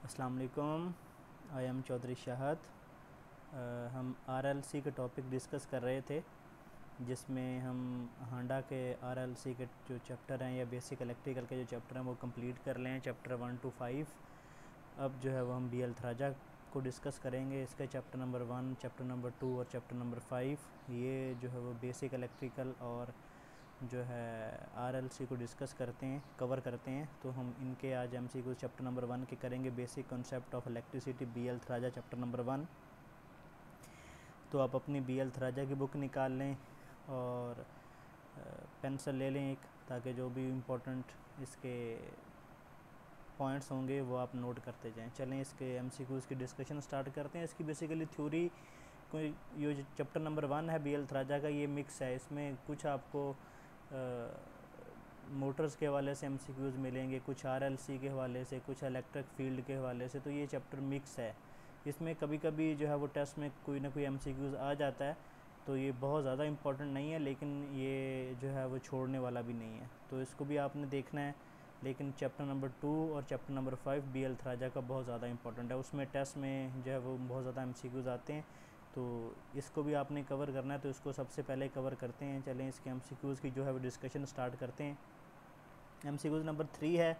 अस्सलाम वालेकुम। I am Chaudhary Shahad. हम आरएलसी के टॉपिक डिस्कस कर रहे थे, जिसमें हम हांडा के आरएलसी के जो चैप्टर हैं या बेसिक इलेक्ट्रिकल के जो चैप्टर हैं वो कंप्लीट कर लें, चैप्टर 1 to 5। अब जो है वो हम बीएल थराजा को डिस्कस करेंगे। इसके चैप्टर नंबर 1, चैप्टर नंबर 2 और चैप्टर नंबर 5 ये जो है वो बेसिक इलेक्ट्रिकल और जो है आरएलसी को डिस्कस करते हैं, कवर करते हैं। तो हम इनके आज एमसीक्यू चैप्टर नंबर 1 के करेंगे। Basic concept of electricity BL Theraja chapter number 1। तो आप अपनी बीएल थराजा की बुक निकाल लें और पेंसिल ले लें एक, ताकि जो भी इम्पोर्टेंट इसके पॉइंट्स होंगे वो आप नोट करते जाएं। चलें इसके एमसीक्यूज़ की डिस्कशन स्टार्ट करते हैं। इसकी बेसिकली थ्योरी कोई ये चैप्टर नंबर 1 है बीएल थराजा का, ये मिक्स है। इसमें कुछ आपको मोटर्स के हवाले से एमसीक्यूज़ मिलेंगे, कुछ आरएलसी के हवाले से, कुछ इलेक्ट्रिक फील्ड के हवाले से। तो ये चैप्टर मिक्स है। इसमें कभी कभी जो है वो टेस्ट में कोई ना कोई एमसीक्यूज़ आ जाता है, तो ये बहुत ज़्यादा इम्पोर्टेंट नहीं है, लेकिन ये जो है वो छोड़ने वाला भी नहीं है, तो इसको भी आपने देखना है। लेकिन चैप्टर नंबर 2 और चैप्टर नंबर 5 बीएल थराजा का बहुत ज़्यादा इंपॉर्टेंट है। उसमें टेस्ट में जो है वो बहुत ज़्यादा एमसीक्यूज़ आते हैं, तो इसको भी आपने कवर करना है। तो इसको सबसे पहले कवर करते हैं। चलें इसके एमसीक्यूज़ की जो है वो डिस्कशन स्टार्ट करते हैं। एमसीक्यूज़ नंबर 3 है,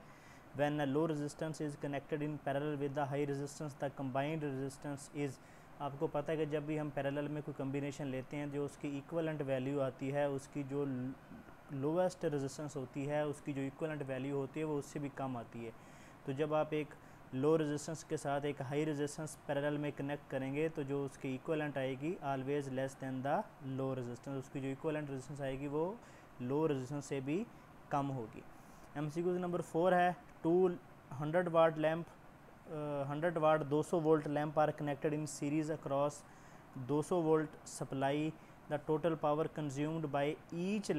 when a low resistance is connected in parallel with the high resistance the combined resistance is. आपको पता है कि जब भी हम पैरेलल में कोई कम्बिनेशन लेते हैं, जो उसकी इक्वलेंट वैल्यू आती है, उसकी जो लोवेस्ट रेजिस्टेंस होती है, उसकी जो इक्वलेंट वैल्यू होती है वो उससे भी कम आती है। तो जब आप एक लो रेजिस्टेंस के साथ एक हाई रेजिस्टेंस पैरेलल में कनेक्ट करेंगे, तो जो उसकी इक्वलेंट आएगी always less than the low resistance, उसकी जो इक्वलेंट रेजिस्टेंस आएगी वो लो रेजिस्टेंस से भी कम होगी। एमसीक्यू नंबर 4 है, 200 watt lamp 100 watt 200 volt lamp are connected in series across 200 volt supply, the total power consumed by each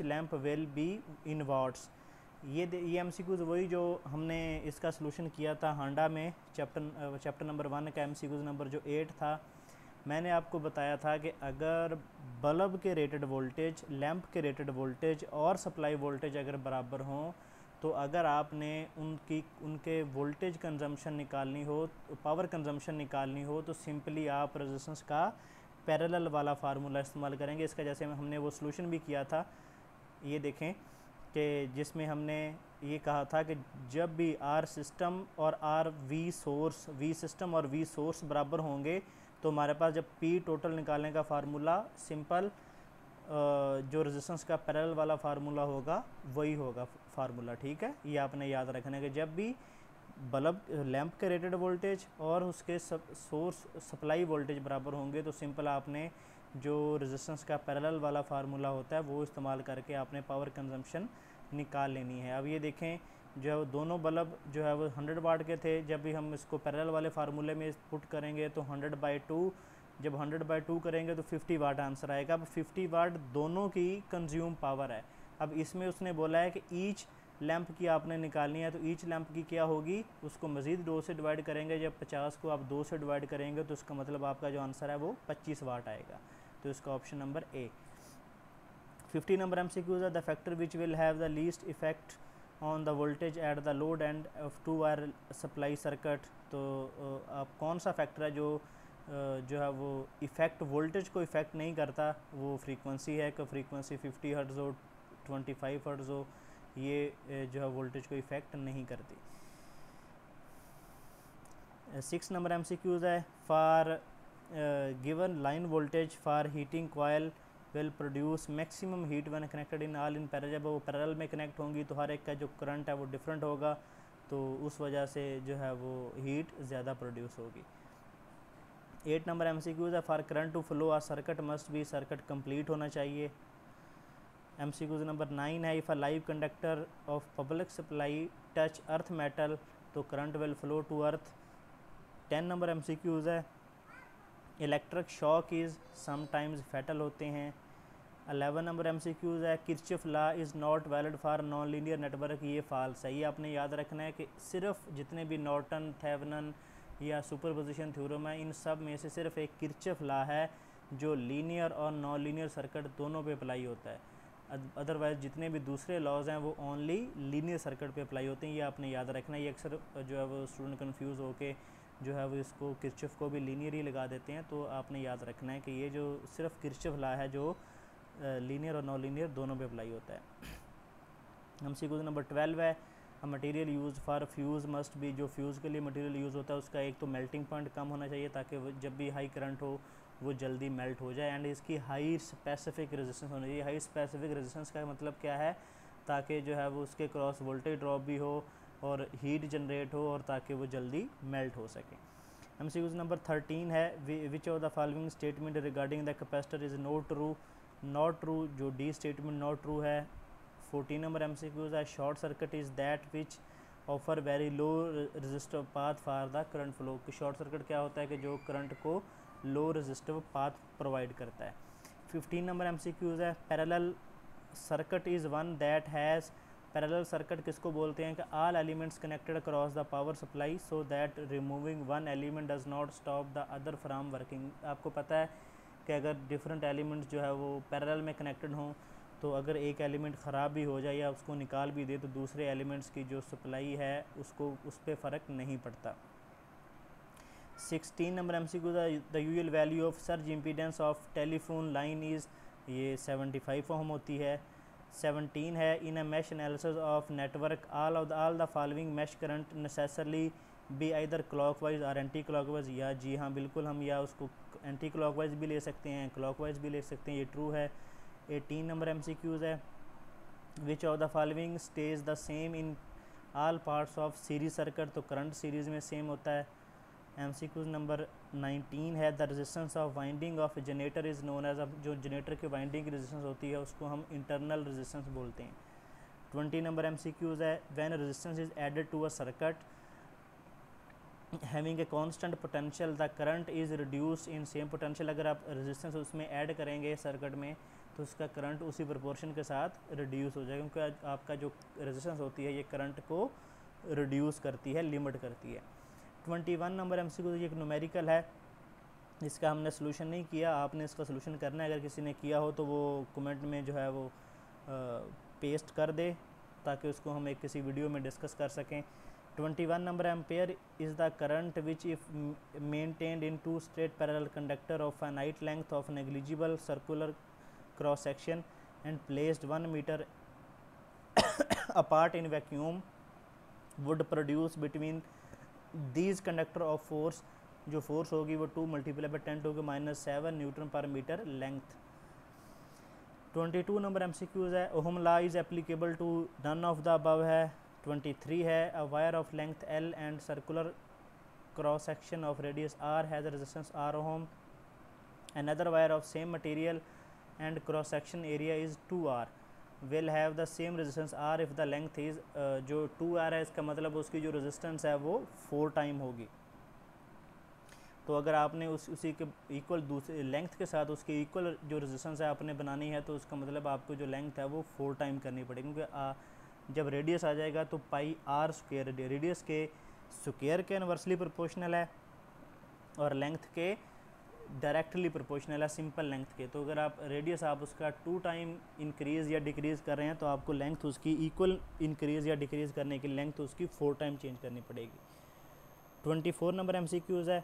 lamp will be in watts. ये MCQs वही जो हमने इसका सलूशन किया था हांडा में, चैप्टर नंबर 1 का एमसीक्यूज़ नंबर जो 8 था। मैंने आपको बताया था कि अगर बल्ब के रेटेड वोल्टेज, लैंप के रेटेड वोल्टेज और सप्लाई वोल्टेज अगर बराबर हों, तो अगर आपने उनके वोल्टेज कंजम्पशन निकालनी हो, पावर कंजम्पशन निकालनी हो, तो सिंपली आप रेजिस्टेंस का पैरेलल वाला फार्मूला इस्तेमाल करेंगे। इसका जैसे हमने वो सलूशन भी किया था, ये देखें कि जिसमें हमने ये कहा था कि जब भी आर सिस्टम और R V source, V system और वी सोर्स बराबर होंगे, तो हमारे पास जब पी टोटल निकालने का फार्मूला सिंपल जो रेजिस्टेंस का पैरेलल वाला फार्मूला होगा वही होगा फार्मूला। ठीक है, ये आपने याद रखना कि जब भी बल्ब लैंप के रेटेड वोल्टेज और उसके सोर्स सप्लाई वोल्टेज बराबर होंगे, तो सिंपल आपने जो रेजिस्टेंस का पैरेलल वाला फार्मूला होता है वो इस्तेमाल करके आपने पावर कंजम्पशन निकाल लेनी है। अब ये देखें, जो है वो दोनों बल्ब जो है वो 100 वाट के थे। जब भी हम इसको पैरेलल वाले फार्मूले में पुट करेंगे तो 100/2, जब 100/2 करेंगे तो 50 वाट आंसर आएगा। अब 50 वाट दोनों की कंज्यूम पावर है। अब इसमें उसने बोला है कि ईच लैंप की आपने निकालनी है, तो ईच लैंप की क्या होगी, उसको मज़ीद 2 से डिवाइड करेंगे। जब 50 को आप 2 से डिवाइड करेंगे तो इसका मतलब आपका जो आंसर है वो 25 वाट आएगा। तो इसका option number A. 50 number MCQs है, the factor which will have the least effect on the voltage at the load end of 2 wire supply circuit. तो आप कौन सा फैक्टर है जो है वो इफ़ेक्ट, वोल्टेज को इफ़ेक्ट नहीं करता, वो फ्रीक्वेंसी है कि फ्रीक्वेंसी 50 हर्ट्ज़ हो, 25 हर्ट्ज़ हो, ये जो है वोल्टेज को इफ़ेक्ट नहीं करती। 6 नंबर एमसीक्यूज़ है, for given line voltage for heating coil will produce maximum heat when connected in all in parallel. जब वो पैरेलल में कनेक्ट होंगी तो हर एक का जो करंट है वो डिफरेंट होगा, तो उस वजह से जो है वो हीट ज़्यादा प्रोड्यूस होगी। 8 नंबर एमसीक्यूज़ है, for current to flow a circuit must be, circuit complete होना चाहिए। एमसीक्यूज़ नंबर 9 है, if a live conductor of public supply touch earth metal तो current will flow to earth. 10 number MCQs है, electric shock is sometimes fatal होते हैं। 11 number MCQs है, Kirchhoff law is not valid for non linear network. ये false है। ये आपने याद रखना है कि सिर्फ जितने भी नॉर्टन, थेवेनिन या सुपरपोजिशन थ्योरम है, इन सब में से सिर्फ एक किरचॉफ लॉ है जो लीनियर और नॉन लीनियर सर्किट दोनों पे अप्लाई होता है। अदरवाइज़ जितने भी दूसरे लॉज हैं वो ओनली लीनियर सर्किट पे अप्लाई होते हैं। ये आपने याद रखना है। ये अक्सर जो है वो स्टूडेंट कंफ्यूज होके जो है वो इसको किरचॉफ को भी लीनियर ही लगा देते हैं। तो आपने याद रखना है कि ये जो सिर्फ किरचॉफ लॉ है जो लीनियर और नॉन लीनियर दोनों पे अप्लाई होता है। MCQ नंबर 12 है, material use for fuse must भी, जो फ्यूज़ के लिए मटेरियल यूज़ होता है उसका एक तो मेल्टिंग पॉइंट कम होना चाहिए ताकि जब भी हाई करंट हो वो जल्दी मेल्ट हो जाए, एंड इसकी हाई स्पेसिफिक रेजिस्टेंस होनी चाहिए। हाई स्पेसिफिक रेजिस्टेंस का मतलब क्या है, ताकि जो है वो उसके क्रॉस वोल्टेज ड्रॉप भी हो और हीट जनरेट हो और ताकि वो जल्दी मेल्ट हो सके। MCQ नंबर 13 है, which of the following statement regarding the capacitor is not true. Not true जो डी स्टेटमेंट नॉट ट्रू है। 14 नंबर MCQ है, short circuit is that which offer very low resistive path for the current flow. कि short circuit क्या होता है कि जो current को लो रेजिस्टिव पाथ प्रोवाइड करता है। 15 नंबर MCQ है, parallel circuit is one that has, parallel circuit किसको बोलते हैं कि all elements connected across the power supply so that removing one element does not stop the other from working. आपको पता है कि अगर डिफरेंट एलिमेंट्स जो है वो पैरेलल में कनेक्टेड हों तो अगर एक एलिमेंट ख़राब भी हो जाए या उसको निकाल भी दे तो दूसरे एलिमेंट्स की जो सप्लाई है उसको उस पर फ़र्क नहीं पड़ता। 16 number MCQ the usual value of surge impedance of telephone line is, ये 75 ओम होती है। 17 है, in a mesh analysis of network all the following mesh current necessarily be either clockwise और एंटी क्लॉकवाइज। या जी हाँ बिल्कुल, हम या उसको एंटी क्लॉकवाइज भी ले सकते हैं, क्लॉकवाइज भी ले सकते हैं, ये ट्रू है। 18 नंबर MCQ है, which of the following stage the same in all parts of series circuit. तो करंट सीरीज़ में सेम होता है। MCQ नंबर 19 है, the resistance of winding of generator is known as, अब जो जनरेटर की वाइंडिंग की रेजिस्टेंस होती है उसको हम इंटरनल रेजिस्टेंस बोलते हैं। 20 नंबर MCQ है, when resistance is added to a circuit having a constant potential the current is reduce in same potential. अगर आप रेजिस्टेंस उसमें ऐड करेंगे सर्किट में तो उसका करंट उसी प्रोपोर्शन के साथ रिड्यूस हो जाएगा, क्योंकि आपका जो रेजिस्टेंस होती है ये करंट को रिड्यूस करती है, लिमिट करती है। 21 नंबर MCQ ये एक न्यूमेरिकल है, इसका हमने सोल्यूशन नहीं किया, आपने इसका सोल्यूशन करना है। अगर किसी ने किया हो तो वो कमेंट में जो है वो पेस्ट कर दे ताकि उसको हम एक किसी वीडियो में डिस्कस कर सकें। 21 number ampere is the current which if maintained in two straight parallel conductor of finite length of negligible circular cross section and placed 1 metre apart in vacuum would produce between these conductor of force. जो force होगी वो 2 multiply by 10 होगी -7 newton पर metre length. 22 number MCQ है, ohm law is applicable to none of the above है। 23 है, a wire of length L and circular cross section of radius R has a resistance R ohm. Another wire of same material and cross section area is 2R will have the same resistance R if the length is, जो 2R है इसका मतलब उसकी जो resistance है वो 4 time होगी। तो अगर आपने उसी के इक्वल दूसरे लेंथ के साथ उसकी इक्वल जो रेजिस्टेंस है आपने बनानी है तो उसका मतलब आपको जो लेंथ है वो 4 टाइम करनी पड़ेगी, क्योंकि जब रेडियस आ जाएगा तो पाई R स्क्वायर रेडियस के स्क्वायर के इनवर्सली प्रोपोर्शनल है और लेंथ के डायरेक्टली प्रोपोर्शनल है सिंपल लेंथ के। तो अगर आप रेडियस आप उसका 2 टाइम इंक्रीज़ या डिक्रीज़ कर रहे हैं तो आपको लेंथ उसकी इक्वल इंक्रीज़ या डिक्रीज़ करने की लेंथ उसकी 4 टाइम चेंज करनी पड़ेगी। 24 नंबर MCQ है,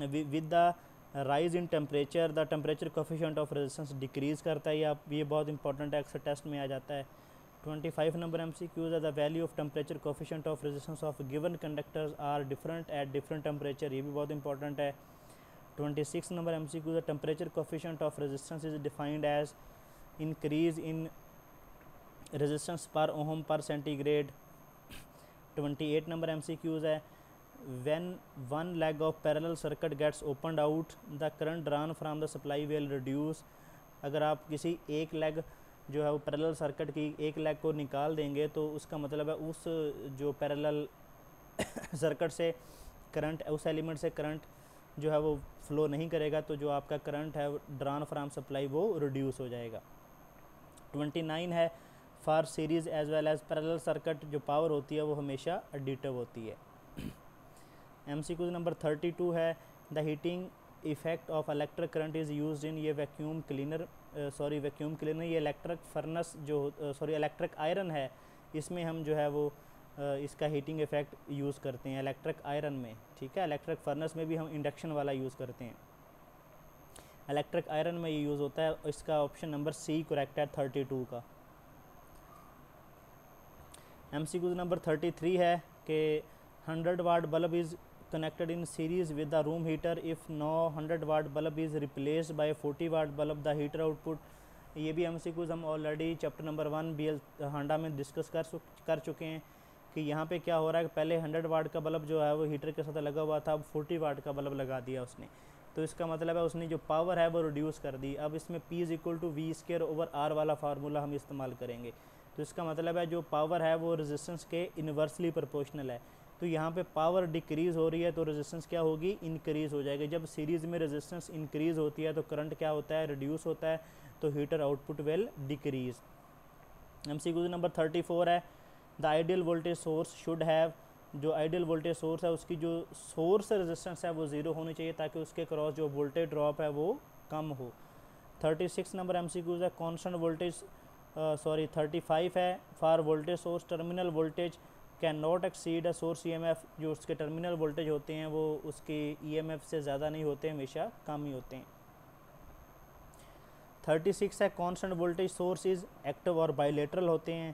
with the rise in temperature the temperature coefficient of resistance decrease करता है। ये बहुत इंपॉर्टेंट है, अक्सर टेस्ट में आ जाता है। 25 नंबर MCQ है, the value of temperature coefficient of resistance of given conductors are different at different temperature. ये भी बहुत इंपॉर्टेंट है। 26 नंबर MCQ है, temperature coefficient of resistance is defined as increase in resistance per ohm per centigrade. 28 number MCQ है, when one leg of parallel circuit gets opened out the current drawn from the supply will reduce। अगर आप किसी एक leg जो है वो parallel circuit की एक लेग को निकाल देंगे तो उसका मतलब है उस जो पैरेलल सर्किट से करंट उस एलिमेंट से करंट जो है वो फ्लो नहीं करेगा, तो जो आपका करंट है ड्रॉन फ्रॉम सप्लाई वो रिड्यूस हो जाएगा। 29 है, for series as well as parallel circuit जो पावर होती है वो हमेशा एडिटिव होती है। MCQ नंबर 32 है, the heating effect of electric current is used in, ये vacuum cleaner sorry vacuum cleaner, ये इलेक्ट्रिक फर्नेस जो इलेक्ट्रिक आयरन है, इसमें हम जो है वो इसका हीटिंग इफ़ेक्ट यूज़ करते हैं इलेक्ट्रिक आयरन में, ठीक है। इलेक्ट्रिक फर्नेस में भी हम इंडक्शन वाला यूज़ करते हैं, इलेक्ट्रिक आयरन में ये यूज़ होता है। इसका ऑप्शन नंबर सी करेक्ट है 32 का। MCQ नंबर 33 है कि 100 watt bulb is connected in series with the room heater. If no 100 watt bulb is replaced by 40 watt bulb, the heater output. ये भी MCQs हम ऑलरेडी चैप्टर नंबर 1 BL हांडा में discuss कर चुके हैं कि यहाँ पे क्या हो रहा है, पहले 100 वाट का बल्ब जो है वो हीटर के साथ लगा हुआ था, अब 40 वाट का बल्ब लगा दिया उसने, तो इसका मतलब है उसने जो पावर है वो रिड्यूस कर दी। अब इसमें P = V²/R वाला फार्मूला हम इस्तेमाल करेंगे, तो इसका मतलब है जो पावर है वो रेजिस्टेंस के इन्वर्सली प्रोपोर्शनल है। तो यहाँ पे पावर डिक्रीज़ हो रही है तो रेजिस्टेंस क्या होगी, इंक्रीज़ हो जाएगी। जब सीरीज़ में रेजिस्टेंस इंक्रीज़ होती है तो करंट क्या होता है, रिड्यूस होता है, तो heater output will decrease. MCQ number 34 है the ideal voltage source should have, जो आइडियल वोल्टेज सोर्स है उसकी जो सोर्स रेजिस्टेंस है वो 0 होनी चाहिए ताकि उसके क्रॉस जो वोल्टेज ड्रॉप है वो कम हो। 36 नंबर MCQ है कॉन्स्टेंट वोल्टेज 35 है for voltage source terminal voltage can not exceed a source EMF, जो उसके टर्मिनल वोल्टेज होते हैं वो उसके EMF से ज़्यादा नहीं होते, हमेशा कम ही होते हैं। 36 है constant voltage source is active और बाइलेटरल होते हैं।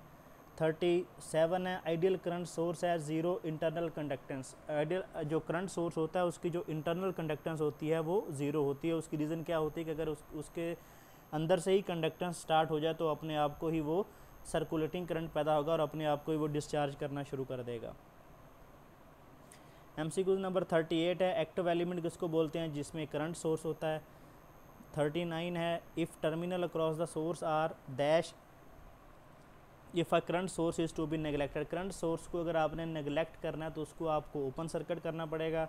37 है आइडियल करंट सोर्स है ज़ीरो इंटरनल कंडक्टेंस, आइडियल जो करंट सोर्स होता है उसकी जो इंटरनल कंडक्टेंस होती है वो ज़ीरो होती है। उसकी रीज़न क्या होती है कि अगर उसके अंदर से ही कंडक्टेंस स्टार्ट हो जाए तो अपने आप को ही वो सर्कुलेटिंग करंट पैदा होगा और अपने आप को ही वो डिस्चार्ज करना शुरू कर देगा। MCQ नंबर 38 है एक्टिव एलिमेंट किसको बोलते हैं, जिसमें करंट सोर्स होता है। 39 है if terminal across the source are dash if a current source is to be neglected, current source को अगर आपने नेगलेक्ट करना है तो उसको आपको ओपन सर्किट करना पड़ेगा,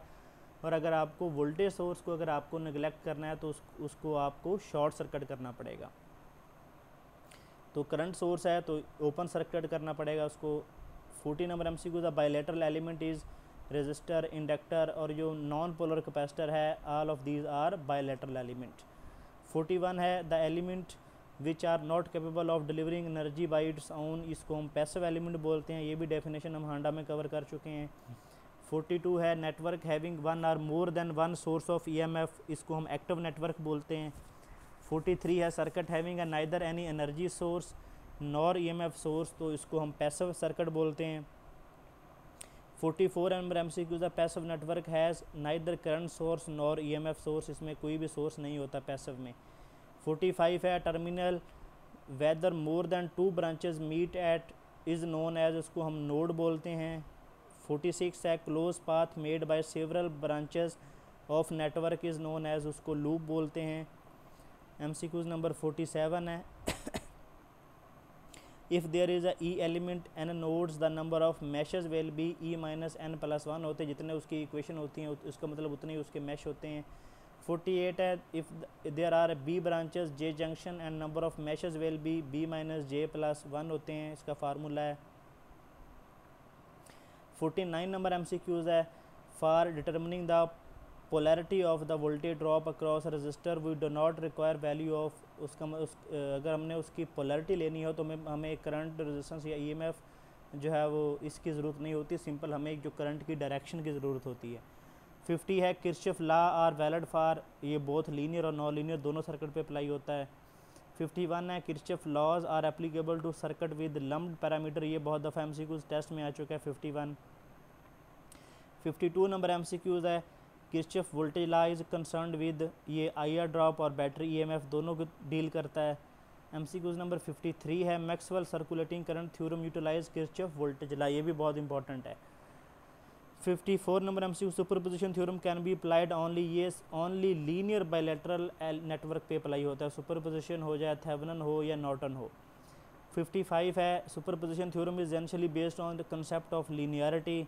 और अगर आपको वोल्टेज सोर्स को अगर आपको नेगलेक्ट करना है तो उसको आपको शॉर्ट सर्किट करना पड़ेगा। तो करंट सोर्स है तो ओपन सर्किट करना पड़ेगा उसको। 40 number MCQ the bilateral element is resistor, inductor और जो नॉन पोलर कैपेसिटर है, all of these are bilateral element. 41 है the element which are not capable of delivering energy by its own, इसको हम passive element बोलते हैं, ये भी डेफिनेशन हम हांडा में कवर कर चुके हैं। 42 है network having one or more than one source of EMF, इसको हम एक्टिव नेटवर्क बोलते हैं। 43 है circuit having a neither any energy source nor EMF source, तो इसको हम पैसिव सर्किट बोलते हैं। 44 number MCQ the passive network has neither current source nor EMF source, इसमें कोई भी सोर्स नहीं होता पैसिव में। 45 है terminal whether more than 2 branches meet at is known as, उसको हम नोड बोलते हैं। 46 है close path made by several branches of network is known as, उसको लूप बोलते हैं। MCQ नंबर 47 है if there is a E element n nodes the number of meshes will be E - n+1 होते, जितने उसकी इक्वेशन होती हैं उसका मतलब उतने ही उसके मैश होते हैं। 48 है if there are B branches J junction and number of meshes will be B - j+1 होते हैं, इसका फार्मूला है। 49 नंबर MCQs है for determining the polarity of the voltage drop across resistor we do not require value of, अगर हमने उसकी polarity लेनी हो तो हमें करंट रेजिस्टेंस या EMF जो है वो इसकी ज़रूरत नहीं होती, सिंपल हमें जो करंट की डायरेक्शन की ज़रूरत होती है। 50 है Kirchhoff law are valid for, ये बोथ लीनियर और नॉन लीनियर दोनों सर्किट पे अप्लाई होता है। 51 है Kirchhoff laws are applicable to circuit with lumped parameter, ये बहुत दफ़ा MCQs टेस्ट में आ चुका है 51। 52 नंबर MCQs है Kirchhoff voltage law is concerned with, ये IR ड्रॉप और बैटरी EMF दोनों को डील करता है। MCQs नंबर 53 है Maxwell circulating current theorem utilize Kirchhoff voltage law, ये भी बहुत इंपॉर्टेंट है। 54 number MCQ superposition theorem can be applied only, ये ओनली लीनियर बाइलेटरल नेटवर्क पे अप्लाई होता है, सुपरपोजिशन हो जाए थेवेनिन हो या नॉर्टन हो। 55 है superposition theorem is essentially based on the concept of linearity.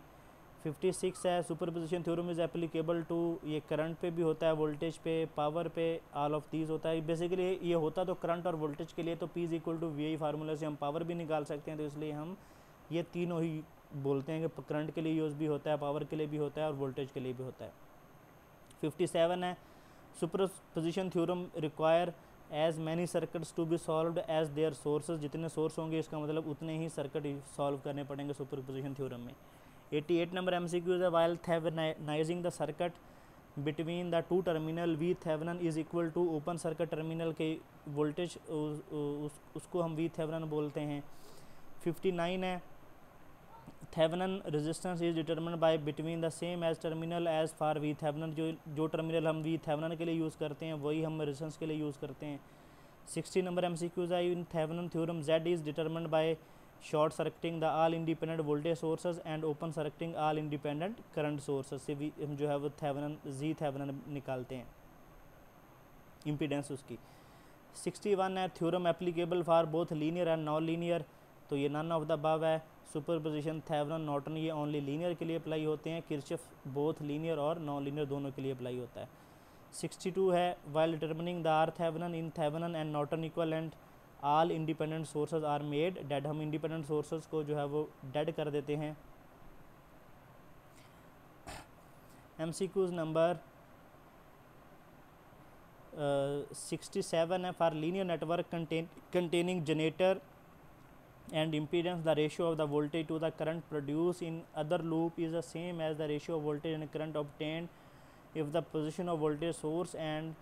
56 है superposition theorem is applicable to, ये करंट पे भी होता है, वोल्टेज पे, पावर पे, ऑल ऑफ दीज होता है। बेसिकली ये होता तो करंट और वोल्टेज के लिए, तो P = VI फार्मूला से हम पावर भी निकाल सकते हैं, तो इसलिए हम ये तीनों ही बोलते हैं कि करंट के लिए यूज़ भी होता है, पावर के लिए भी होता है और वोल्टेज के लिए भी होता है। 57 है superposition theorem require as many circuits to be solved as there sources, जितने सोर्स होंगे इसका मतलब उतने ही सर्किट सॉल्व करने पड़ेंगे सुपरपोजिशन थ्योरम में। 88 नंबर एमसीक्यू है while thevenizing the circuit between the two terminal V Thevenin is equal to open circuit terminal के वोल्टेज उसको हम वी थेवेनन बोलते हैं। 59 है Thevenin resistance is determined by between the same as terminal as for V Thevenin, जो terminal हम V थेवेनन के लिए यूज़ करते हैं वही हम रेजिस्टेंस के लिए यूज़ करते हैं। 60 नंबर एमसीक्यूज है in Thevenin theorem Z is determined by short circuiting the all independent voltage sources and open circuiting all independent current sources से भी हम जो है वो जी थेवेनन निकालते हैं इम्पीडेंस उसकी। 61 है theorem applicable for both linear and non linear, तो ये नन ऑफ द अबव है। सुपरपोजिशन थेवेनन नॉर्टन ये ओनली लीनियर के लिए अप्लाई होते हैं, किरचॉफ बोथ लीनियर और नॉन लीनियर दोनों के लिए अप्लाई होता है। 62 है while determining the R Thevenin in Thevenin and Norton equivalent all independent sources are made dead, हम इंडिपेंडेंट सोर्सेज को जो है वो डेड कर देते हैं। एमसीक्यूज नंबर 67 है for linear network containing generator and impedance, the ratio of the voltage to the current produced in other loop is the same as the ratio of voltage and current obtained if the position of voltage source and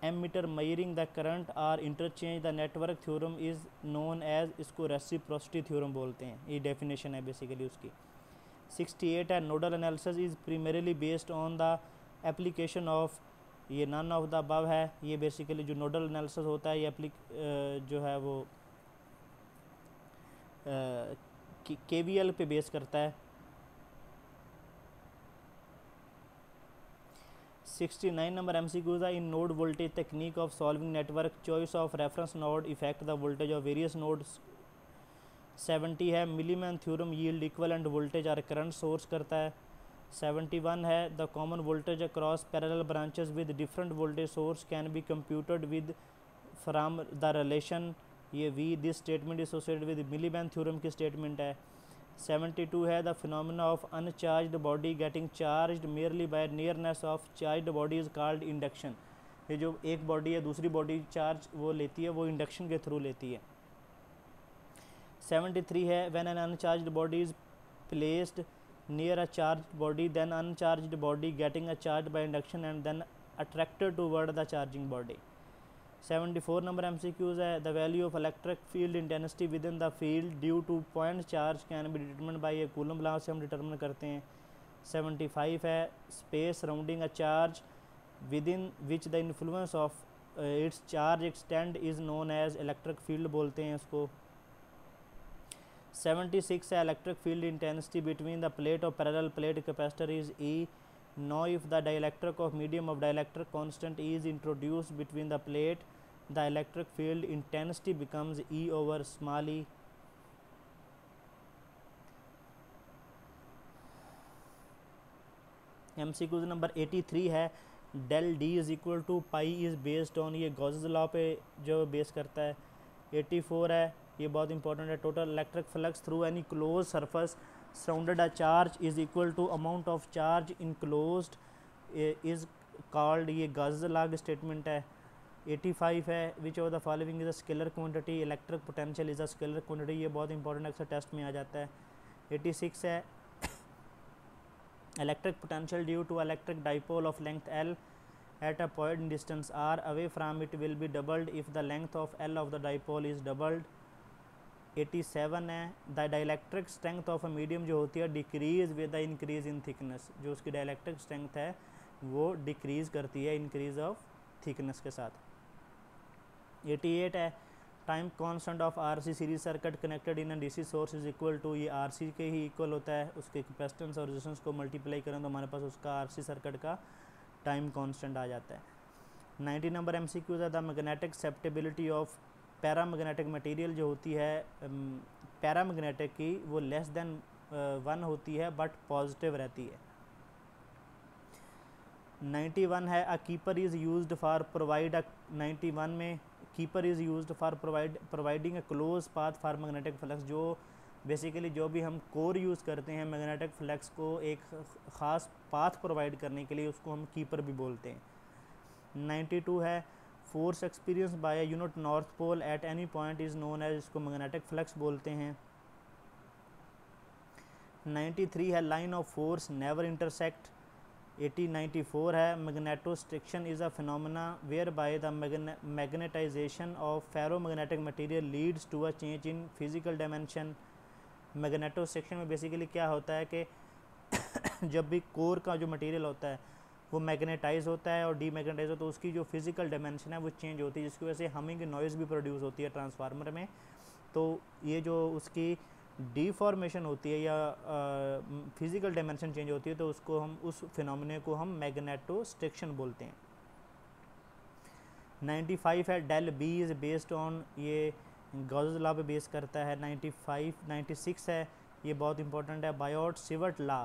ammeter measuring the current are interchanged. The network theorem is known as, इसको reciprocity theorem बोलते हैं, ये definition है basically उसकी। 68 है nodal analysis is primarily based on the application of, ये none of the above है, ये basically जो nodal analysis होता है ये जो है वो KVL पे बेस करता है। 69 नंबर एमसीक्यूज है in node voltage technique of solving network choice of reference node effect the voltage of various nodes. 70 है Millman theorem yield equivalent voltage और करंट सोर्स करता है। 71 है the common voltage across parallel branches with different voltage source can be computed with from the relation, ये V this statement associated with Millman theorem की statement है। 72 है the phenomena of uncharged body getting charged merely by nearness of charged body is called induction, ये जो एक body है दूसरी body charge वो लेती है वो इंडक्शन के थ्रू लेती है। 73 है when an uncharged body is placed near a charged body then uncharged body getting a charge by induction and then attracted toward the charging body. 74 number MCQs है the value of electric field intensity within the field due to point charge can be determined by a Coulomb law से हम determine करते हैं। 75 है space surrounding a charge within which the influence of its charge extend is known as electric field बोलते हैं इसको। 76 है electric field intensity between the plate of parallel plate capacitor is E. Now if the dielectric of medium of dielectric constant is introduced between the plate, the electric field intensity becomes E over small e. MCQ number 83 है del D is equal to pi is based on, ये Gauss's law पे जो base करता है। 84 है ये बहुत important है total electric flux through any close surface surrounded a charge is equal to amount of charge enclosed is called, ये गॉसेस लॉ की स्टेटमेंट है। 85 है which of the following is a scalar quantity, electric potential is a scalar quantity, ये बहुत important अक्सर test में आ जाता है। 86 है electric potential due to electric dipole of length L at a point distance R away from it will be doubled if the length of L of the dipole is doubled। 87 है the dielectric strength of a medium जो होती है decrease with the increase in thickness, जो उसकी dielectric strength है वो decrease करती है इंक्रीज ऑफ थिकनेस के साथ। 88 है time constant of RC series circuit connected in an DC source is equal to, ये आरसी के ही इक्वल होता है, उसके कैपेसिटेंस और रेजिस्टेंस को मल्टीप्लाई करें तो हमारे पास उसका आरसी सर्किट का टाइम कांस्टेंट आ जाता है। 90 नंबर एमसीक्यूज है the magnetic susceptibility of paramagnetic material जो होती है पैरामैग्नेटिक की वो लेस देन 1 होती है बट पॉजिटिव रहती है। 91 है a keeper is used for provide a, 91 में keeper is used for providing a close path for magnetic flux, जो बेसिकली जो भी हम कोर यूज़ करते हैं मैग्नेटिक फ्लक्स को एक ख़ास पाथ प्रोवाइड करने के लिए उसको हम कीपर भी बोलते हैं। 92 है force experience by unit north pole at any point is known as, इसको मैग्नेटिक फ्लक्स बोलते हैं। 93 है line of force never intersect. 94 है magnetostriction is a phenomena where by the magnetization of ferromagnetic material leads to a change in physical dimension. Magnetostriction में basically क्या होता है कि जब भी कोर का जो मटेरियल होता है वो मैग्नेटाइज होता है और डीमैग्नेटाइज होता है तो उसकी जो फिजिकल डायमेंशन है वो चेंज होती है, जिसकी वजह से हमिंग नॉइज़ भी प्रोड्यूस होती है ट्रांसफार्मर में। तो ये जो उसकी डीफॉर्मेशन होती है या फिजिकल डायमेंशन चेंज होती है तो उसको हम, उस फिनोमेना को हम मैग्नेटोस्ट्रिक्शन बोलते हैं। 95 है del B is based on, ये गॉसेस लॉ पे बेस करता है। 96 है, ये बहुत इंपॉर्टेंट है, Biot Savart law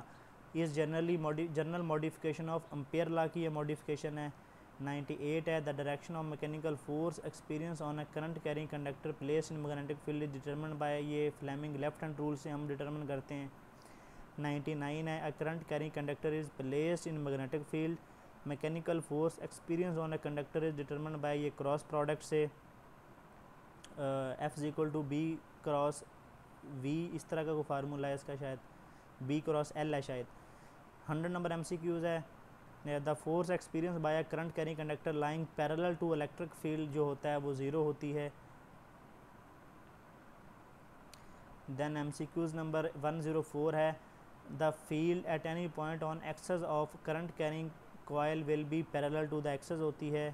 is general modification of Ampere law की ये मॉडिफिकेशन है। 98 है the direction of mechanical force experience on a current carrying conductor place in magnetic field is determined by, ये फ्लेमिंग लेफ्ट हैंड रूल से हम determine करते हैं। 99 है a current carrying conductor is placed in magnetic field, mechanical force experience on a conductor is determined by, ये cross product से F is equal to B cross V, इस तरह का कोई फार्मूला है इसका, शायद बी क्रॉस एल है शायद। 100 नंबर MCQs है the force experience by a current carrying conductor lying parallel to electric field जो होता है वो 0 होती है। देन MCQs नंबर 104 है the field at any point on axis of current carrying coil will be parallel to the axis होती है।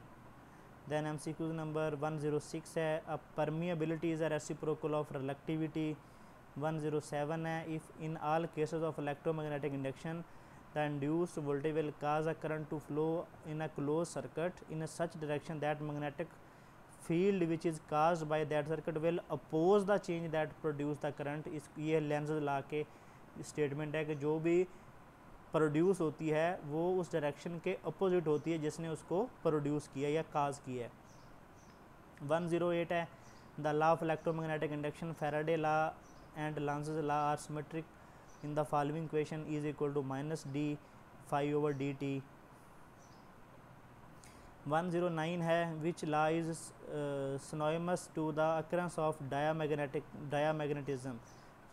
Then MCQs number 106 है a permeability is a reciprocal of reluctivity. 107 है if in all cases of electromagnetic induction the induced voltage will cause a current to flow in a closed circuit in a such direction that magnetic field which is caused by that circuit will oppose the change that produce the current। इस ये Lenz ला के statement है कि जो भी produce होती है वो उस डायरेक्शन के अपोजिट होती है जिसने उसको प्रोड्यूस किया या काज किया है। 108 है the law of electromagnetic induction Faraday law and Lenz law are symmetric in the following equation is equal to minus d phi over dt। 109 है which law is synonymous to the occurrence of diamagnetism,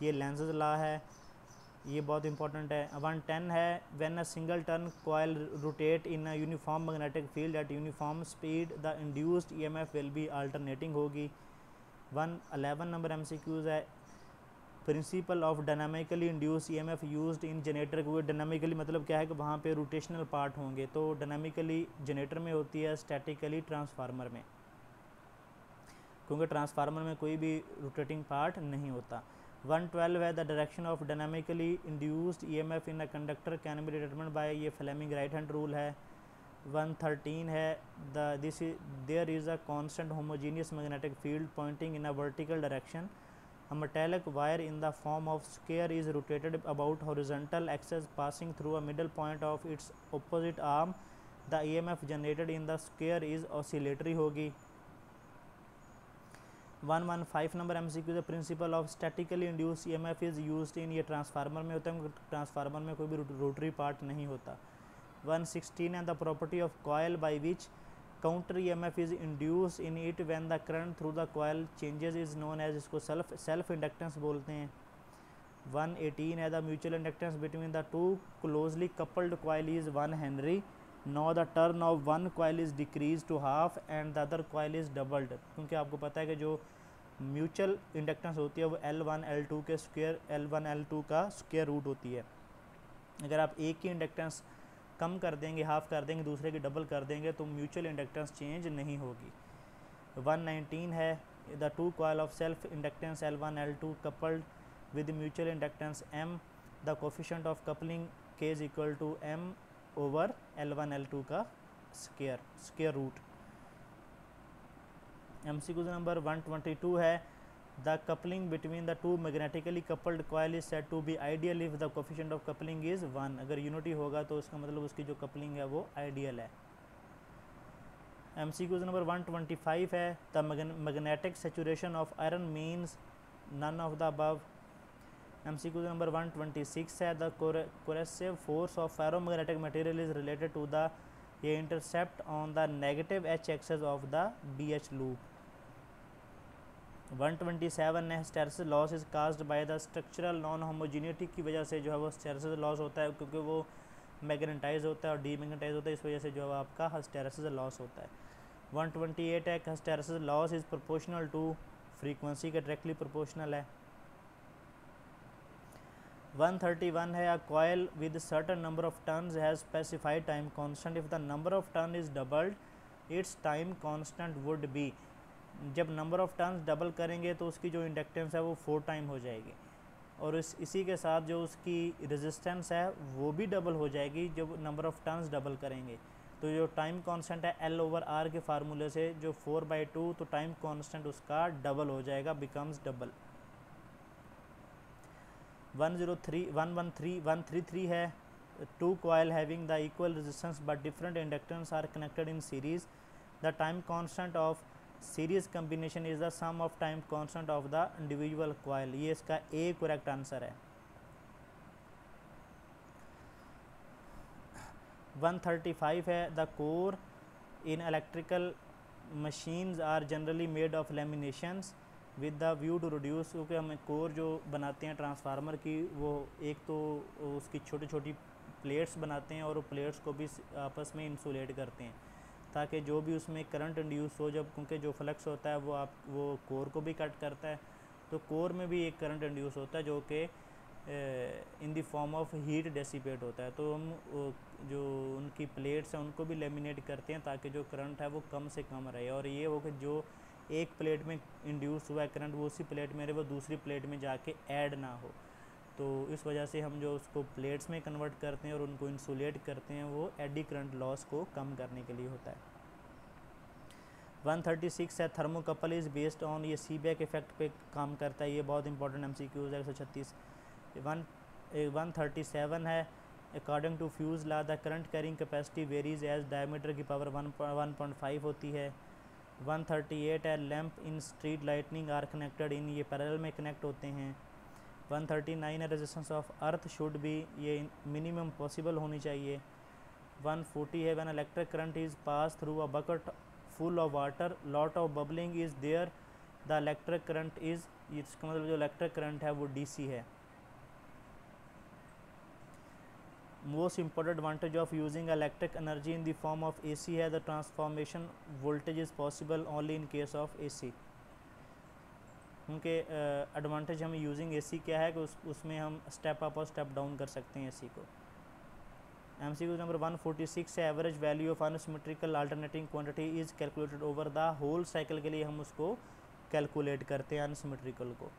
ये Lenz law है, ये बहुत important है। 110 है when a single turn coil rotate in a uniform magnetic field at uniform speed the induced EMF will be alternating होगी। 111 number MCQs है principle of dynamically induce EMF used in generator. को dynamically मतलब क्या है कि वहाँ पे rotational part होंगे, तो डायनामिकली जनरेटर में होती है, स्टैटिकली ट्रांसफार्मर में, क्योंकि ट्रांसफार्मर में कोई भी रोटेटिंग पार्ट नहीं होता। 112 है the direction of dynamically induced EMF in a conductor can be determined by, ये फ्लेमिंग राइट हैंड रूल है। 113 है there is a constant homogeneous magnetic field pointing in a vertical direction, a metallic wire in the form of square is rotated about horizontal axis passing through a middle point of its opposite arm, the EMF generated in the square is oscillatory होगी। 115 number MCQ the principle of statically induced EMF is used in, ये transformer में होता है, transformer में कोई भी rotary part नहीं होता। 116 है the property of coil by which counter EMF is induced in it when the current through the coil changes is known as, इसको self inductance बोलते हैं। 118 है the mutual inductance between the two closely coupled coil is 1 Henry, now the turn of one coil is decreased to half and the other coil is doubled, क्योंकि आपको पता है कि जो म्यूचुअल इंडक्टेंस होती है वो L1 L2 के स्क्वायर, L1 L2 का स्क्वायर रूट होती है। अगर आप एक ही इंडक्टेंस कम कर देंगे, हाफ कर देंगे, दूसरे की डबल कर देंगे तो म्यूचुअल इंडक्टेंस चेंज नहीं होगी। 119 है the two coil of self inductance L1 L2 coupled with mutual inductance M, the coefficient of coupling K is equal to M over L1 L2 का स्क्वायर रूट। MCQ नंबर 122 है the coupling between the two magnetically coupled coil is said to be ideal if the coefficient of coupling is 1, अगर unity होगा तो उसका मतलब उसकी जो coupling है वो आइडियल है। MCQ नंबर 125 है the magnetic saturation of iron means none of the above. MCQ number 126 है the coercive force of ferromagnetic material is related to the ये intercept on the negative H axis of the B H loop. 127 है hysteresis loss is caused by the structural non homogeneity की वजह से जो है वो hysteresis loss होता है, क्योंकि वो मैग्नेटाइज होता है और डीमैग्नेटाइज होता है, इस वजह से जो है आपका हिस्टेरेसिस लॉस होता है। 128 है hysteresis loss is proportional to frequency के डायरेक्टली प्रोपोर्शनल है। 131 है a coil with certain number of turns has specified time constant, if the number of turn is doubled its time constant would be. जब number of turns double करेंगे तो उसकी जो inductance है वो 4 टाइम हो जाएगी, और इसी के साथ जो उसकी रेजिस्टेंस है वो भी डबल हो जाएगी जब नंबर ऑफ टर्न्स डबल करेंगे। तो जो टाइम कांस्टेंट है L/R के फार्मूले से जो 4/2, तो टाइम कांस्टेंट उसका डबल हो जाएगा, बिकम्स डबल। 133 है two coil having the equal resistance but different inductance are connected in series, the time constant of series combination is the sum of time constant of the individual coil. ये इसका a correct answer है। 135 है the core in electrical machines are generally made of laminations with the view to reduce, क्योंकि हम core जो बनाते हैं transformer की, वो एक तो उसकी छोटी छोटी प्लेट्स बनाते हैं और वो प्लेट्स को भी आपस में इंसुलेट करते हैं ताकि जो भी उसमें करंट इंड्यूस हो, जब क्योंकि जो फ्लक्स होता है वो कोर को भी कट करता है, तो कोर में भी एक करंट इंड्यूस होता है जो कि इन the form of heat dissipate होता है। तो हम जो उनकी प्लेट्स हैं उनको भी लेमिनेट करते हैं ताकि जो करंट है वो कम से कम रहे, और ये हो कि जो एक प्लेट में इंड्यूस हुआ है करंट वो उसी प्लेट में रहे, वो दूसरी प्लेट में जाके ऐड ना हो। तो इस वजह से हम जो उसको प्लेट्स में कन्वर्ट करते हैं और उनको इंसुलेट करते हैं, वो एडी करंट लॉस को कम करने के लिए होता है। 136 है थर्मोकपल इज़ बेस्ड ऑन, ये सीबैक इफेक्ट पे काम करता है, ये बहुत इंपॉर्टेंट MCQs है 136। 137 है according to fuse law the current carrying capacity varies as diameter की पावर 1.5 होती है। 138 है lamp in street lightning are connected in, ये पैरेलल में कनेक्ट होते हैं। 139 है resistance of earth should be, ये मिनिमम पॉसिबल होनी चाहिए। 140 है when electric current is pass through a bucket full of water lot of bubbling is there the electric current is, इसका मतलब जो इलेक्ट्रिक करंट है वो DC है। Most important advantage of using electric energy in the form of AC है the transformation voltage is possible only in case of AC। उनके advantage हमें using AC क्या है कि उसमें हम स्टेप अप और स्टेप डाउन कर सकते हैं AC को। MCQ नंबर 146 है average value of unsymmetrical alternating quantity is calculated over the whole cycle के लिए हम उसको कैलकुलेट करते हैं अनसिमेट्रिकल को।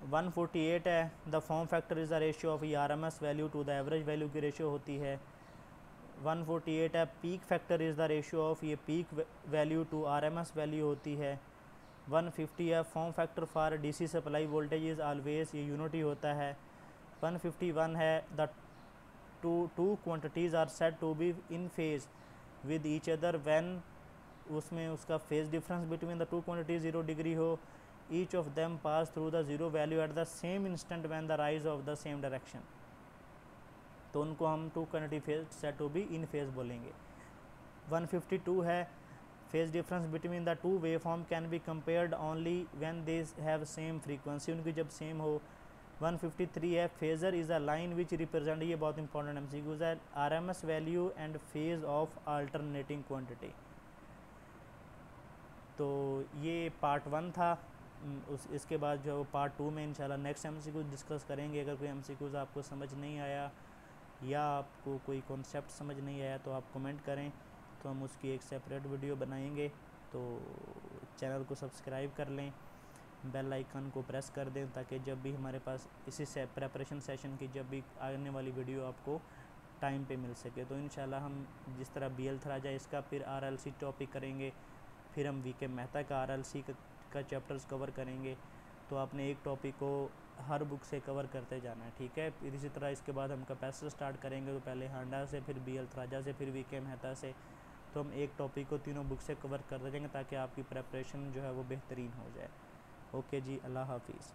148 है the form factor is the ratio of RMS value to the average value की रेशियो होती है। 148 है peak factor is the ratio of, ये peak value to RMS value होती है। 150 है form factor for DC supply voltage is always, ये unity होता है। 151 है the two quantities are said to be in phase with each other when, उसमें उसका phase difference between the two quantities 0 degree हो, each of them pass through the zero value at the same instant when the rise of the same direction, तो उनको हम two quantity phase said to be in phase बोलेंगे। 152 है phase difference between the two wave form can be compared only when they have same frequency, उनकी जब same हो। 153 है phasor is a line which represent, ये बहुत important MCQs है RMS value and phase of alternating quantity. तो ये part 1 था, इसके बाद जो पार्ट 2 में इंशाल्लाह नेक्स्ट MCQs डिस्कस करेंगे। अगर कोई MCQs आपको समझ नहीं आया या आपको कोई कॉन्सेप्ट समझ नहीं आया तो आप कमेंट करें, तो हम उसकी एक सेपरेट वीडियो बनाएंगे। तो चैनल को सब्सक्राइब कर लें, बेल आइकन को प्रेस कर दें ताकि जब भी हमारे पास इसी से प्रेपरेशन सेशन की जब भी आने वाली वीडियो आपको टाइम पे मिल सके। तो इंशाल्लाह हम जिस तरह BL थराजा इसका फिर RLC टॉपिक करेंगे, फिर हम VK मेहता का RLC का चैप्टर्स कवर करेंगे। तो आपने एक टॉपिक को हर बुक से कवर करते जाना है, ठीक है। फिर इसी तरह इसके बाद हम कैपेसिटर स्टार्ट करेंगे, तो पहले हांडा से, फिर BL थराजा से, फिर VK मेहता से। तो हम एक टॉपिक को तीनों बुक से कवर करते जाएंगे ताकि आपकी प्रेपरेशन जो है वो बेहतरीन हो जाए। ओके जी, अल्लाह हाफिज़।